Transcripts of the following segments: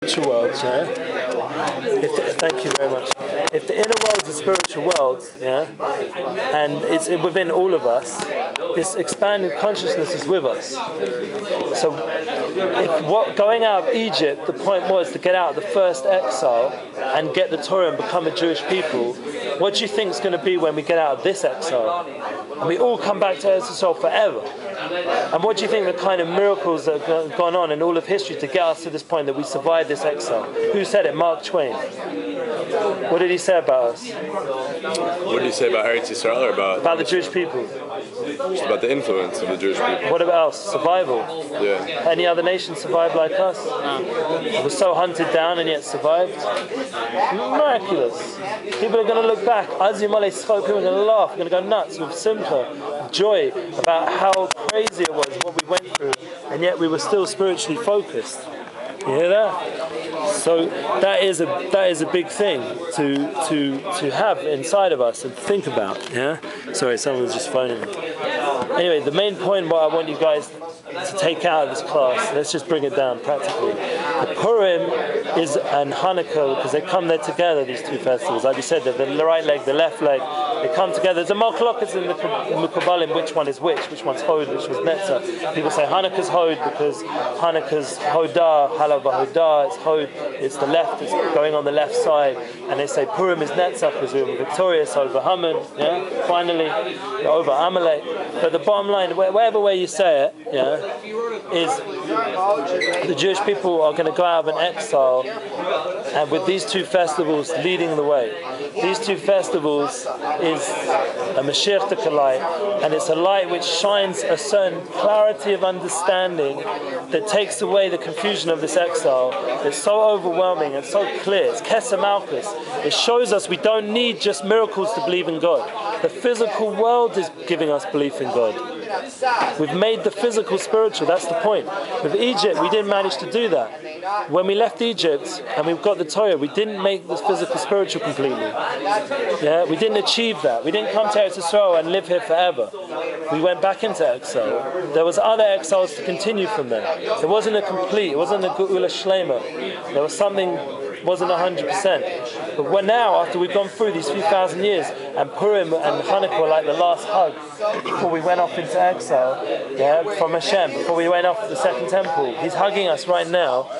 spiritual worlds, yeah. Thank you very much. If the inner world is a spiritual world, yeah, and it's within all of us, this expanded consciousness is with us. So, going out of Egypt, the point was to get out of the first exile and get the Torah and become a Jewish people. What do you think is going to be when we get out of this exile? And we all come back to Eretz Yisrael forever. And what do you think the kind of miracles that have gone on in all of history to get us to this point that we survived this exile? Who said it? Mark Twain. What did he say about us? What did he say about Eretz Yisrael or about the Jewish people? Just about the influence of the Jewish people. What about else? Survival. Yeah. Any other nation survived like us? It was so hunted down and yet survived. Miraculous. People are going to look back. People are going to laugh. They're going to go nuts with simcha, joy about how crazy it was, what we went through, and yet we were still spiritually focused. You hear that? So that is a big thing to have inside of us and think about. Yeah. Sorry, someone's just phoning me. Anyway, the main point what I want you guys to take out of this class, let's just bring it down practically. The Purim and Hanukkah, because they come there together, these two festivals. Like you said, the right leg, the left leg, they come together. There's a machlokas in the Mukabalim, which one is which one's Hod, which was Netzach. People say Hanukkah's Hod because Hanukkah's Hodah, Halav Hodah, it's Hod, it's the left, it's going on the left side. And they say Purim is Netzach because we were victorious over Haman, yeah, finally, over Amalek. But the bottom line, whatever way you say it, yeah, is the Jewish people are going to go out of an exile, and with these two festivals leading the way. These two festivals is a Mashiach light, and it's a light which shines a certain clarity of understanding that takes away the confusion of this exile. It's so overwhelming and so clear. It's Kesem Malchus. It shows us we don't need just miracles to believe in God. The physical world is giving us belief in God. We've made the physical spiritual, that's the point. With Egypt, we didn't manage to do that. When we left Egypt and we've got the Torah, we didn't make the physical spiritual completely. Yeah, we didn't achieve that. We didn't come to Eretz Yisrael and live here forever. We went back into exile. There was other exiles to continue from there. It wasn't a complete, it wasn't a Geula Shlema. There was something, wasn't 100%. But when now, after we've gone through these few thousand years, and Purim and Hanukkah were like the last hug before we went off into exile, yeah, from Hashem, before we went off the second temple, He's hugging us right now.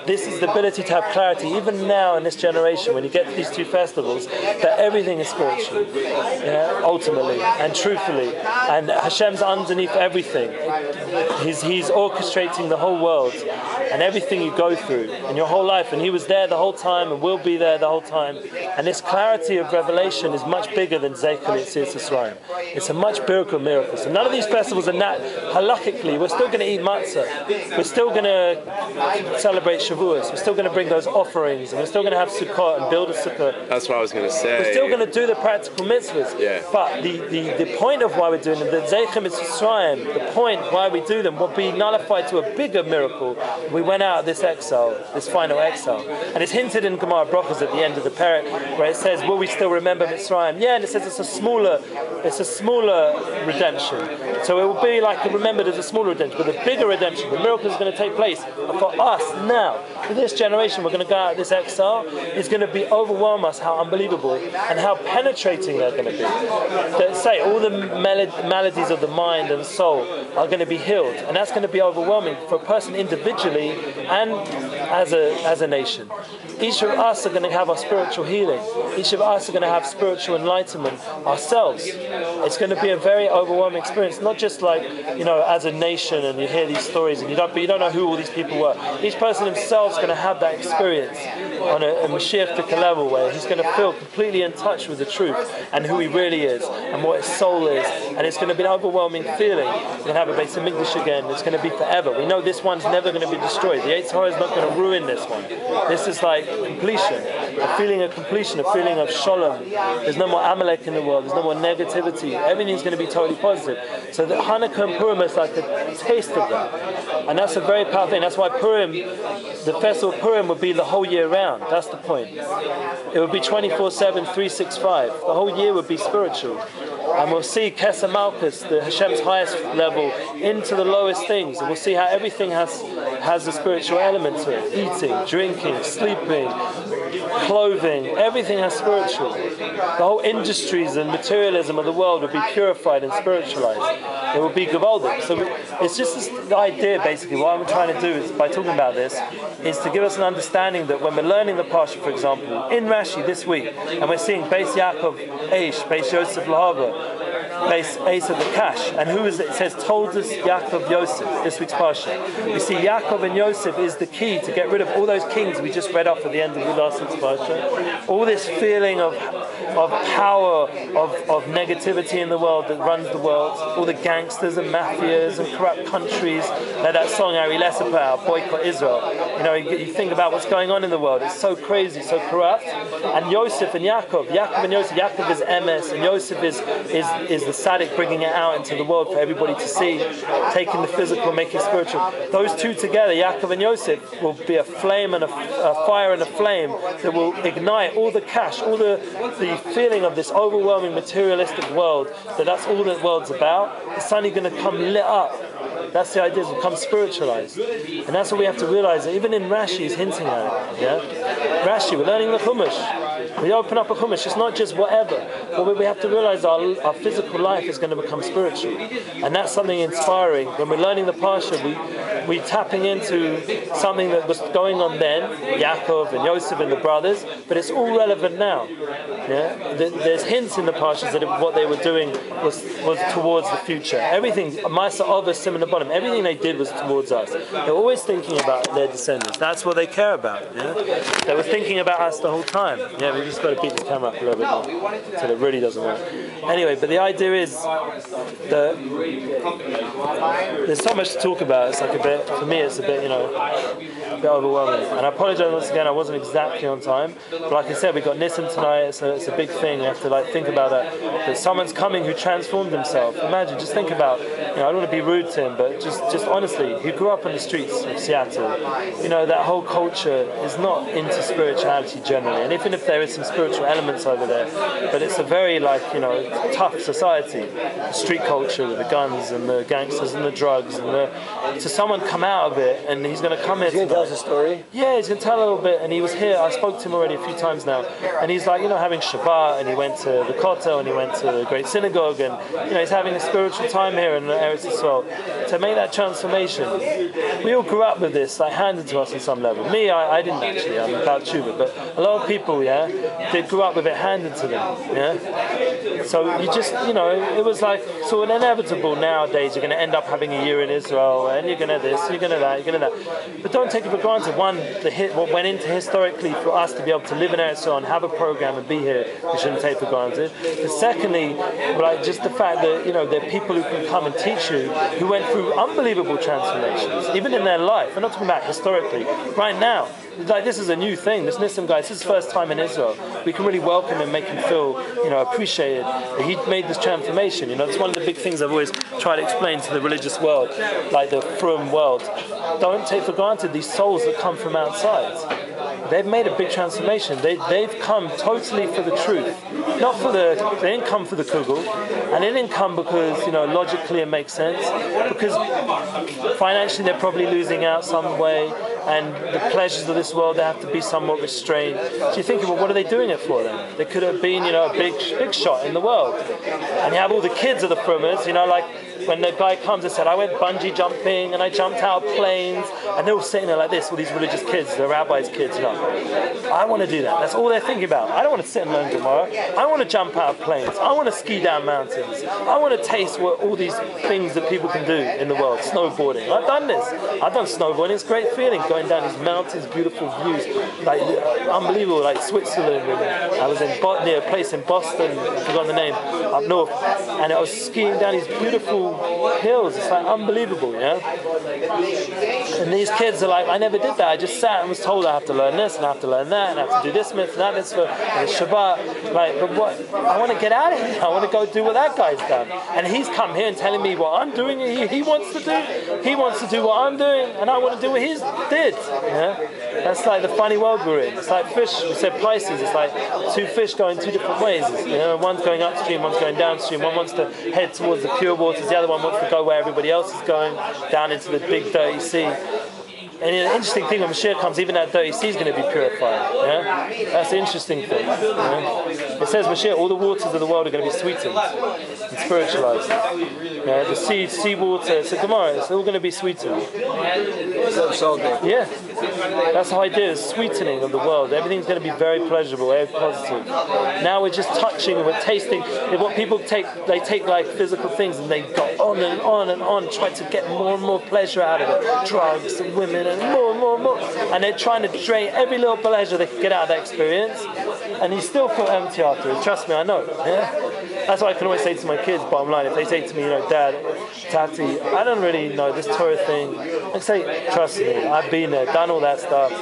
This is the ability to have clarity, even now in this generation, when you get to these two festivals, that everything is spiritual, yeah, ultimately and truthfully, and Hashem's underneath everything. He's orchestrating the whole world and everything you go through in your whole life, and He was there the whole time and will be there the whole time. And this clarity of revelation is much bigger than Zeichel Yetzias Yisrael. It's a much bigger miracle. So none of these festivals are not halakhically. We're still going to eat matzah. We're still going to celebrate Shavuos. We're still going to bring those offerings, and we're still going to have Sukkot and build a Sukkah. That's what I was going to say. We're still going to do the practical mitzvahs. Yeah. But the point of why we're doing them, the Zeichem Mitzrayim, the point why we do them will be nullified to a bigger miracle. We went out of this exile, this final exile. And it's hinted in Gemara Brachos at the end of the parak, where it says, will we still remember Mitzrayim? Yeah, and it says it's a smaller redemption. So it will be like remembered as a smaller redemption, but the bigger redemption, the miracle is going to take place for us now. For this generation, we're going to go out of this exile. It's going to be overwhelm us how unbelievable and how penetrating they're going to be. That say all the maladies of the mind and soul are going to be healed, and that's going to be overwhelming for a person individually and as a nation. Each of us are going to have our spiritual healing. Each of us are going to have spiritual enlightenment ourselves. It's going to be a very overwhelming experience, not just like, as a nation, and you hear these stories and you don't know who all these people were. Each person himself is going to have that experience on a Mashiach level where he's going to feel completely in touch with the truth and who he really is and what his soul is, and it's going to be an overwhelming feeling. We're going to have a Beis Hamikdash again. It's going to be forever. We know this one's never going to be destroyed. The Yetzer Hara is not going to ruin this one. This is like completion, a feeling of completion, a feeling of shalom. There's no more Amalek in the world. There's no more negativity. Everything's going to be totally positive. So the Hanukkah and Purim is like a taste of that, and that's a very powerful thing. That's why Purim, the festival of Purim, would be the whole year round. That's the point. It would be 24/7, 365. The whole year would be spiritual. And we'll see Kesser Malchus, the Hashem's highest level, into the lowest things. And we'll see how everything has a spiritual element to it. Eating, drinking, sleeping, clothing, everything has spiritual. The whole industries and materialism of the world will be purified and spiritualized. It will be Gavaldic. So it's just this idea, basically, what I'm trying to do is, by talking about this, is to give us an understanding that when we're learning the Parsha, for example, in Rashi this week, and we're seeing Beis Yaakov Eish, Beis Yosef Lahava, Beis Esav the Kash, and who is it? It says Toldos Yaakov Yosef, this week's Parsha. We see Yaakov and Yosef is the key to get rid of all those kings we just read off at the end of the last week's Parsha. All this feeling of power, of negativity in the world that runs the world, all the gangsters and mafias and corrupt countries, like that song Ari Lesser put out, Boycott Israel. You think about what's going on in the world, it's so crazy, so corrupt. And Yosef and Yaakov and Yosef, Yaakov is Emes, and Yosef is the tzaddik, bringing it out into the world for everybody to see, taking the physical, making it spiritual. Those two together, Yaakov and Yosef, will be a flame and a fire and a flame that will ignite all the cash, all the feeling of this overwhelming materialistic world, that's all the world's about. It's suddenly going to come lit up. That's the idea, it's become spiritualized. And that's what we have to realize, that even in Rashi is hinting at it. Yeah? Rashi, we're learning the Chumash. We open up a Chumash, it's not just whatever. But we have to realize our physical life is going to become spiritual. And that's something inspiring. When we're learning the Parsha, we're tapping into something that was going on then, Yaakov and Yosef and the brothers, but it's all relevant now. Yeah? There's hints in the Parshas that what they were doing was towards the future. Everything, Ma'aseh Avos, Simon the bottom, everything they did was towards us. They're always thinking about their descendants. That's what they care about. Yeah? They were thinking about us the whole time. Yeah, we just got to beat this camera up a little bit more so it really doesn't work. Anyway, but the idea is that there's so much to talk about. It's like a bit, for me, it's a bit, a bit overwhelming. And I apologize once again, I wasn't exactly on time. But like I said, we got Nissan tonight. It's a big thing. We have to think about that someone's coming who transformed himself. Imagine, just think about, I don't want to be rude to him, but just honestly, he grew up in the streets of Seattle. That whole culture is not into spirituality generally. And even if there is some spiritual elements over there, but it's a very tough society. The street culture with the guns and the gangsters and the drugs and to someone come out of it, and he's going to come here. He's going to tell us a story. Yeah, he's going to tell a little bit. And he was here. I spoke to him already a few times now, and he's having Shabbat, and he went to the Kotel, and he went to the great synagogue, and he's having a spiritual time here in Eretz Yisrael. To make that transformation, we all grew up with this, handed to us on some level. Me, I didn't actually. I'm about Tshuva, but a lot of people, they grew up with it handed to them. Yeah. So you just, it was sort of inevitable nowadays. You're going to end up having a year in Israel, and you're going to this, you're going to that, you're going to that. But don't take it for granted. One, what went into historically for us to be able to live in Eretz Yisrael and have a program and be here, we shouldn't take for granted. But secondly, just the fact that there are people who can come and teach you who went through unbelievable transformations, even in their life. I'm not talking about historically. Right now, this is a new thing. This Nissim guy, it's his first time in Israel. We can really welcome him, make him feel, appreciated. He made this transformation. It's one of the big things I've always tried to explain to the religious world, like the frum world. Don't take for granted these souls that come from outside. They've made a big transformation. They've come totally for the truth. They didn't come for the kugel, and they didn't come because, logically it makes sense, because financially they're probably losing out some way, and the pleasures of this world, they have to be somewhat restrained. So you think, what are they doing it for then? They could have been, a big shot in the world. And you have all the kids of the frummers, when the guy comes and said, I went bungee jumping and I jumped out of planes, and they're all sitting there like this, all these religious kids, the rabbi's kids, I want to do that. That's all they're thinking about. I don't want to sit and learn Gemara. I want to jump out of planes. I want to ski down mountains. I want to taste what all these things that people can do in the world. Snowboarding. I've done this. I've done snowboarding. It's a great feeling, going down these mountains, beautiful views, unbelievable, like Switzerland. And I was near a place in Boston, I forgot the name, up north, and I was skiing down these beautiful hills. It's unbelievable, And these kids are I never did that. I just sat and was told I have to learn this and I have to learn that and I have to do this mitzvah, that mitzvah, and it's Shabbat. But what? I want to get out of here. I want to go do what that guy's done. And he's come here and telling me what I'm doing. He wants to do. He wants to do what I'm doing, and I want to do what he did. That's like the funny world we're in. It's like fish. We said Pisces. It's like two fish going two different ways. One's going upstream, one's going downstream. One wants to head towards the pure waters. The other one wants to go where everybody else is going, down into the big dirty sea. And the interesting thing when Mashiach comes, even that dirty sea is going to be purified. Yeah? That's the interesting thing. Yeah? It says Mashiach, all the waters of the world are going to be sweetened and spiritualized. Yeah? The sea water, it's a Gemara, it's all going to be sweetened. Yeah. That's the idea, the sweetening of the world. Everything's going to be very pleasurable, very positive. Now we're just touching and we're tasting. What people take, they take like physical things and they go on and on and on, try to get more and more pleasure out of it. Drugs and women and more and more and more. And they're trying to drain every little pleasure they can get out of that experience. And you still feel empty afterwards. Trust me, I know. Yeah? That's why I can always say to my kids, bottom line, if they say to me, Dad, Tati, I don't really know this Torah thing. I say, trust me, I've been there, done all that stuff.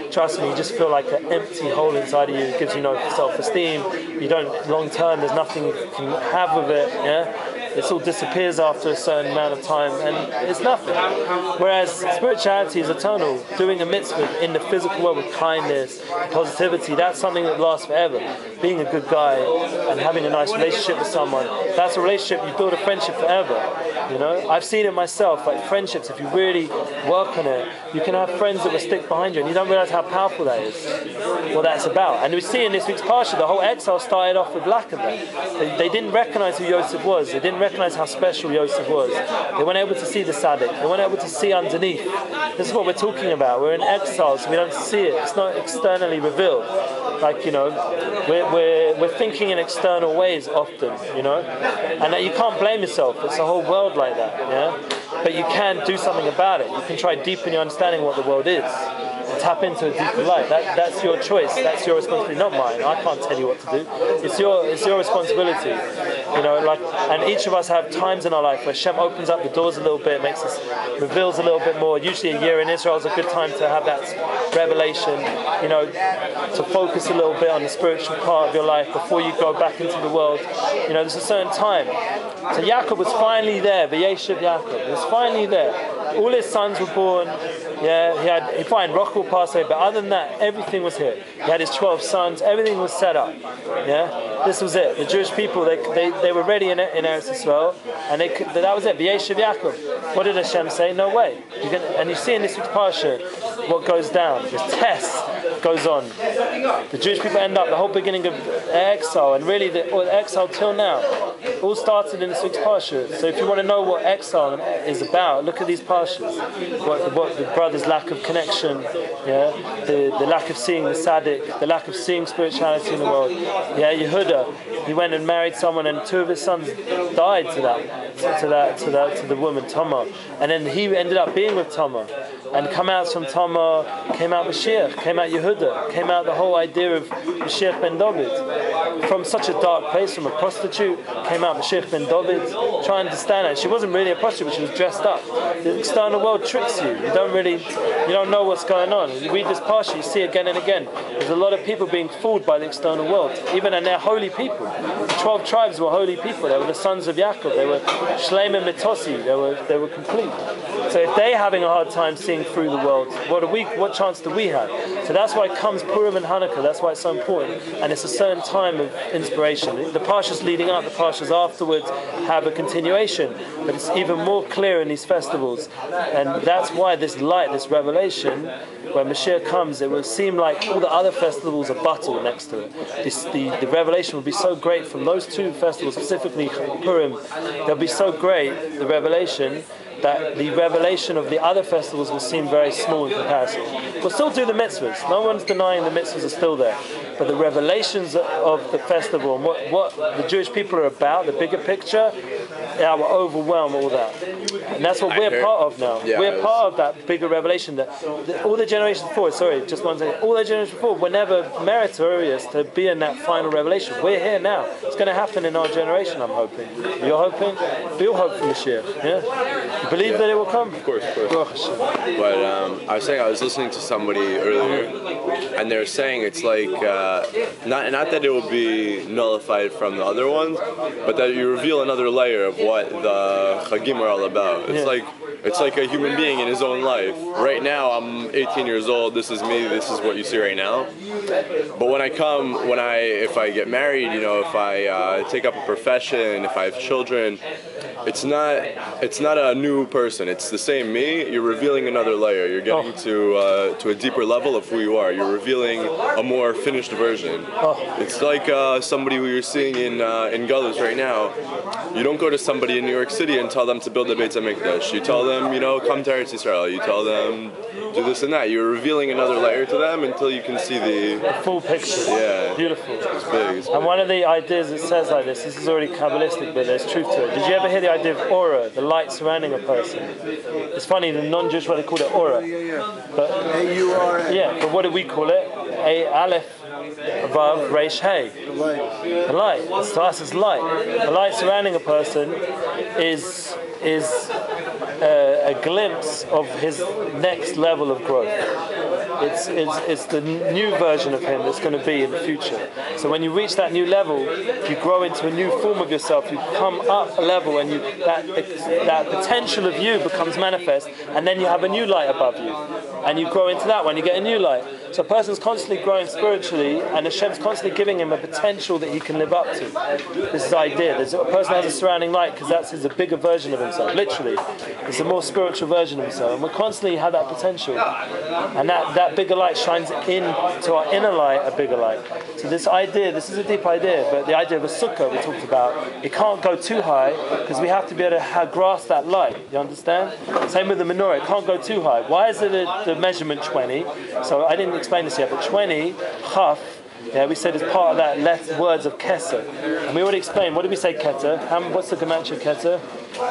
Trust me, you just feel like an empty hole inside of you. It gives you no self-esteem. You don't, long term, there's nothing you can have with it. Yeah? It all disappears after a certain amount of time, and it's nothing. Whereas spirituality is eternal. Doing a mitzvah in the physical world with kindness, positivity, that's something that lasts forever. Being a good guy and having a nice relationship with someone, that's a relationship, you build a friendship forever. I've seen it myself, like friendships, if you really work on it, you can have friends that will stick behind you, and you don't realize how powerful that is, what that's about. And we see in this week's parsha, the whole exile started off with lack of that. They didn't recognize who Yosef was. They didn't recognize how special Yosef was. They weren't able to see the tzaddik. They weren't able to see underneath. This is what we're talking about. We're in exile, so we don't see it. It's not externally revealed. Like, we're thinking in external ways often, and that you can't blame yourself. It's a whole world like that, yeah? But you can do something about it. You can try deepen your understanding of what the world is. Tap into a deeper light. That's your choice. That's your responsibility, not mine. I can't tell you what to do. It's your responsibility. And each of us have times in our life where Shem opens up the doors a little bit, reveals a little bit more. Usually a year in Israel is a good time to have that revelation, to focus a little bit on the spiritual part of your life before you go back into the world. There's a certain time. So Yaakov was finally there, V'yeshiv Yaakov. He was finally there. All his sons were born. Yeah, he fine, Rachel passed away, but other than that, everything was here. He had his 12 sons, everything was set up. Yeah, this was it. The Jewish people, they were ready in Eretz Yisrael, and that was it. V'yeshiv Yaakov. What did Hashem say? No way. And you see in this week's parsha what goes down. This test goes on. The Jewish people end up the whole beginning of exile, and really the exile till now, all started in this week's parsha. So if you want to know what exile is about, look at these parshas. What the brothers' lack of connection, the lack of seeing the tzaddik, the lack of seeing spirituality in the world. Yeah, Yehuda, he went and married someone, and two of his sons died to the woman Tamar, and then he ended up being with Tamar. And come out from Tamar, came out Mashiach, came out Yehuda, came out the whole idea of Mashiach ben David. From such a dark place, from a prostitute, came out Mashiach ben David. Try and understand that. She wasn't really a prostitute, but she was dressed up. The external world tricks you. You don't know what's going on. You read this parsha, you see again and again. There's a lot of people being fooled by the external world. Even and they're holy people. The 12 tribes were holy people. They were the sons of Yaakov. They were Shleim and Mitosi. They were complete. So if they're having a hard time seeing through the world, what chance do we have? So that's why comes Purim and Hanukkah. That's why it's so important, and it's a certain time of inspiration. The parshas leading up, the parshas afterwards have a continuation, but it's even more clear in these festivals, and that's why this light, this revelation, when Mashiach comes, it will seem like all the other festivals are bottled next to it. The revelation will be so great from those two festivals, specifically Purim. They'll be so great, the revelation, that the revelation of the other festivals will seem very small in comparison. We'll still do the mitzvahs. No one's denying the mitzvahs are still there. But the revelations of the festival and what the Jewish people are about, the bigger picture, will overwhelm all that. And that's what we're part of now. Yeah, we're part of that bigger revelation. All the generations before, all the generations before were never meritorious to be in that final revelation. We're here now. It's going to happen in our generation, I'm hoping. You're hoping? We all hope for Mashiach. Yeah? You believe that it will come? Of course. But I was listening to somebody earlier, and they were saying it's like, not that it will be nullified from the other ones, but that you reveal another layer of what the Chagim are all about. It's like It's like a human being in his own life. Right now, I'm 18 years old. This is me. This is what you see right now. But if I get married, if I take up a profession, if I have children, it's not a new person. It's the same me. You're revealing another layer. You're getting to a deeper level of who you are. You're revealing a more finished version. It's like somebody who you're seeing in Galus right now. You don't go to somebody in New York City and tell them to build a Beit HaMikdash. You tell them, come to Eretz Yisrael. You tell them, do this and that. You're revealing another layer to them until you can see the full picture. Yeah. Beautiful. It's big. And one of the ideas it says like this is already Kabbalistic, but there's truth to it. Did you ever hear the idea of aura, the light surrounding a person? It's funny, the non-Jewish what they call it aura. But A-U-R-A. Yeah, but what do we call it? A-Aleph. Above Reish Hey. The light. To us it's light. The light surrounding a person is a glimpse of his next level of growth. It's the new version of him that's going to be in the future. So when you reach that new level, you grow into a new form of yourself. You come up a level, and that potential of you becomes manifest, and then you have a new light above you, and you grow into that one. You get a new light. So a person's constantly growing spiritually, and Hashem's constantly giving him a potential that he can live up to. This is the idea. A person has a surrounding light because that's a bigger version of himself. Literally, it's a more spiritual version of himself, and we constantly have that potential, and that bigger light shines into our inner light, a bigger light. So this is a deep idea, but the idea of a sukkah we talked about, it can't go too high because we have to be able to grasp that light. You understand? Same with the menorah, it can't go too high. Why is it the measurement 20? So I didn't explain this yet, but 20 chaf. Yeah, we said it's part of that words of Keter. And we already explained, what did we say Keter? What's the Gematria Keter?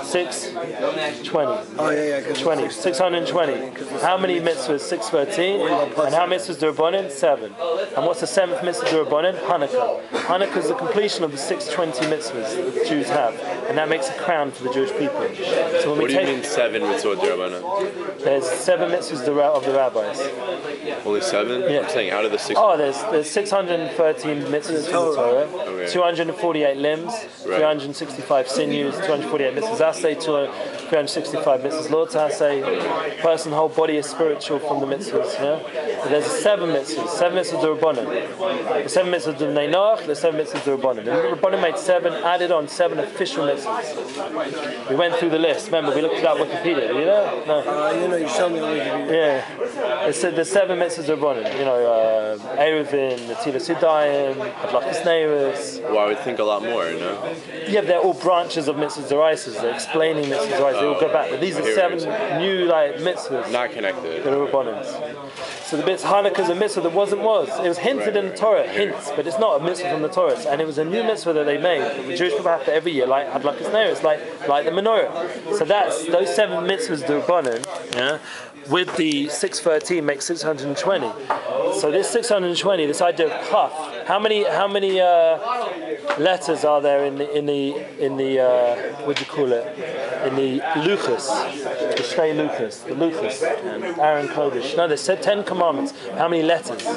620. Oh yeah, 20. 620. How many mitzvahs? 613. And how many mitzvahs D'Rabbanan? 7. And what's the 7th mitzvah D'Rabbanan? Hanukkah. Hanukkah is the completion of the 620 mitzvahs that the Jews have. And that makes a crown for the Jewish people. So when what do you mean 7 mitzvot D'Rabbanan? There's 7 mitzvahs of the rabbis. Only 7? Yeah. I'm saying out of the 6. Oh, there's 613 mitzvahs in the Torah, okay. 248 limbs, 365 sinews, 248 mitzvahs asay, 365 mitzvahs lord asay. Person, whole body is spiritual from the mitzvahs. Yeah? But there's 7 mitzvahs D'Rabbanan. The 7 mitzvahs D'Bnei Noach, the 7 mitzvahs D'Rabbanan. And the Rabbanan made 7, added on 7 official mitzvahs. We went through the list. Remember, we looked at that Wikipedia. You know? No. You showed me Wikipedia. Yeah. It said the 7 mitzvahs D'Rabbanan. Eruvin, Netilas Yadayim, Hadlakas Neiros. Well, I would think a lot more, Yeah, they're all branches of mitzvahs d'oraisa. They're explaining mitzvahs d'oraisa. They all go back. But these are 7 new mitzvahs. Not connected. That are Rabbanans. So the mitzvah Hanukkah is a mitzvah that wasn't. It was hinted in the Torah, hints, but it's not a mitzvah from the Torah. And it was a new mitzvah that they made. That the Jewish people have to every year, like Hadlakas Neiros, like the menorah. So that's those 7 mitzvahs d'Rabbanan. Yeah. With the 613 makes 620. So this 620, this idea of kaf. How many letters are there in the what do you call it? In the luchas, the Shnei luchas, the luchas, Aaron Kodesh. No, they said 10 commandments. How many letters? I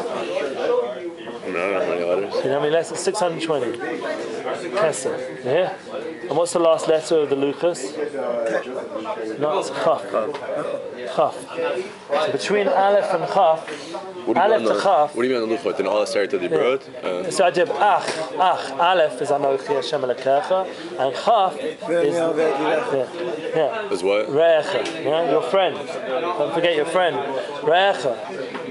don't know how many letters. You know how many letters? 620. Kesser. Yeah. And what's the last letter of the luchas? No, it's chaf. Chaf. So between Aleph and Chaf, Aleph to Chaf. What do you mean on the luchot? In all the Sarita Dibrot? It's the idea of Ach. Aleph is Anochi Hashem Elokecha, and Chaf is Is what? Re'echa. Yeah, your friend. Don't forget your friend. Re'echa.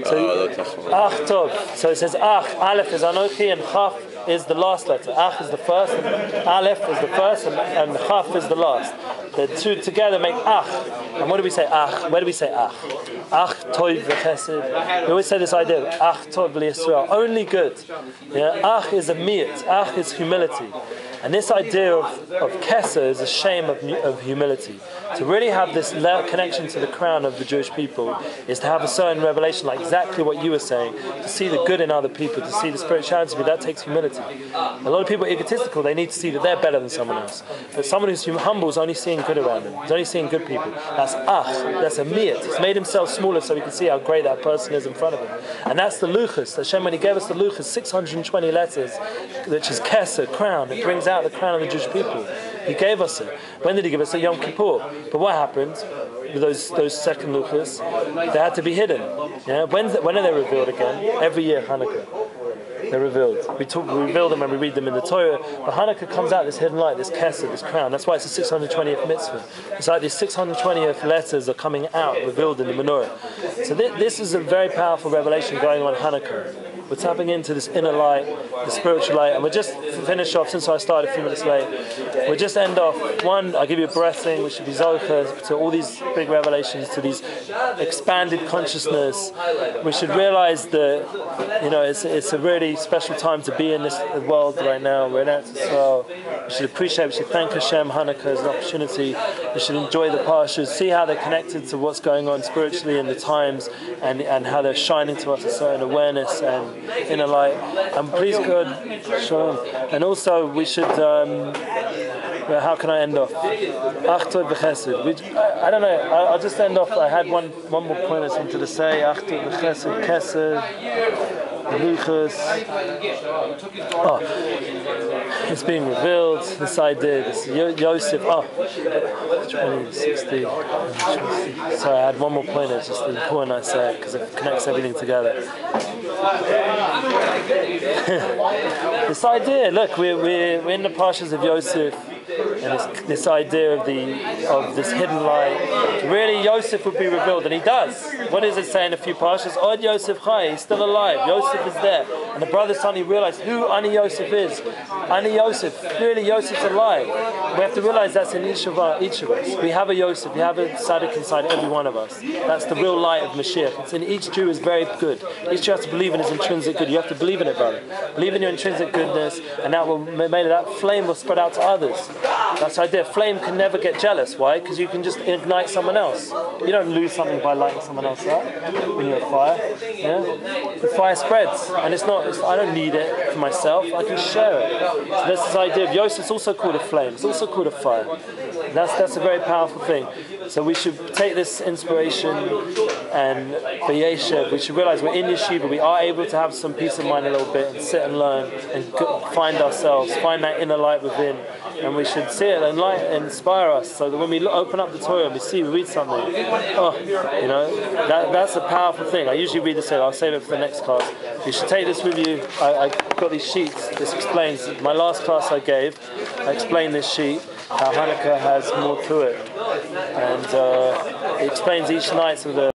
So Ach Tov. So it says Ach. Aleph is Anochi, and Chaf is the last letter. Ach is the first, and Aleph is the first, and Chaf is the last. The two together make Ach. And what do we say Ach? Where do we say Ach? Ach Tov v'chesed. We always say this idea of Ach Tov v'Yisrael. Only good. Yeah? Ach is a mi'at. Ach is humility. And this idea of Kesser is a shame of humility. To really have this connection to the crown of the Jewish people is to have a certain revelation, like exactly what you were saying, to see the good in other people, to see the spirituality, that takes humility. A lot of people are egotistical, they need to see that they're better than someone else. But someone who's humble is only seeing good around them, he's only seeing good people. That's that's a mi'at. He's made himself smaller so he can see how great that person is in front of him. And that's the luchas. Hashem, when he gave us the luchas, 620 letters, which is Kesser, crown, it brings out the crown of the Jewish people. He gave us it. When did he give us it? Yom Kippur. But what happened? those second luchos, they had to be hidden. Yeah, when are they revealed again? Every year Hanukkah. They're revealed. We reveal them and we read them in the Torah. But Hanukkah comes out, this hidden light, this kesed, this crown. That's why it's the 620th mitzvah. It's like these 620th letters are coming out, revealed in the menorah. So this is a very powerful revelation going on Hanukkah. We're tapping into this inner light, the spiritual light, and we'll just finish off, since I started a few minutes late, we'll just end off, one, I'll give you a blessing, we should be zocher to all these big revelations, to these expanded consciousness. We should realize that, it's a really special time to be in this world right now. We're in Eretz Yisrael. We should appreciate, we should thank Hashem. Hanukkah as an opportunity. We should enjoy the parshas, see how they're connected to what's going on spiritually in the times, and how they're shining to us a certain awareness and inner light. And please God, shalom. And also we should, how can I end off? Achtod v'chesed. I don't know, I'll just end off. I had one more point I just wanted to say. Achtod v'chesed, kesed, luchos. It's being revealed, this idea, this Yosef, 20, 60. Sorry, I had one more point, it's just important I say it, because it connects everything together. This idea, look, we're in the parshas of Yosef, and this idea of this hidden light. Really, Yosef would be revealed, and he does. What does it say in a few parshas? Od Yosef Chai, he's still alive. Yosef is there, and the brothers suddenly realize who Ani Yosef is. Ani Yosef, really, Yosef's alive. We have to realize that's in each of us. We have a Yosef, we have a tzaddik inside every one of us. That's the real light of Mashiach. It's in each Jew is very good. Each Jew has to believe in his intrinsic good. You have to believe in it, brother. Believe in your intrinsic goodness, and that flame will spread out to others. That's the idea. Flame can never get jealous. Why? Because you can just ignite someone else. You don't lose something by lighting someone else up when you're a fire. Yeah? The fire spreads, and I don't need it for myself. I can share it. So that's this idea of Yosef. It's also called a flame. It's also called a fire. That's a very powerful thing. So we should take this inspiration and for Yeshiva, we should realize we're in Yeshiva. We are able to have some peace of mind a little bit and sit and learn and find ourselves, find that inner light within. And we should see it and inspire us, so that when we open up the Torah and we read something, that's a powerful thing. I usually read this, I'll save it for the next class. You should take this with you. I got these sheets. This explains, my last class I gave, I explained this sheet, how Hanukkah has more to it. And it explains each night of the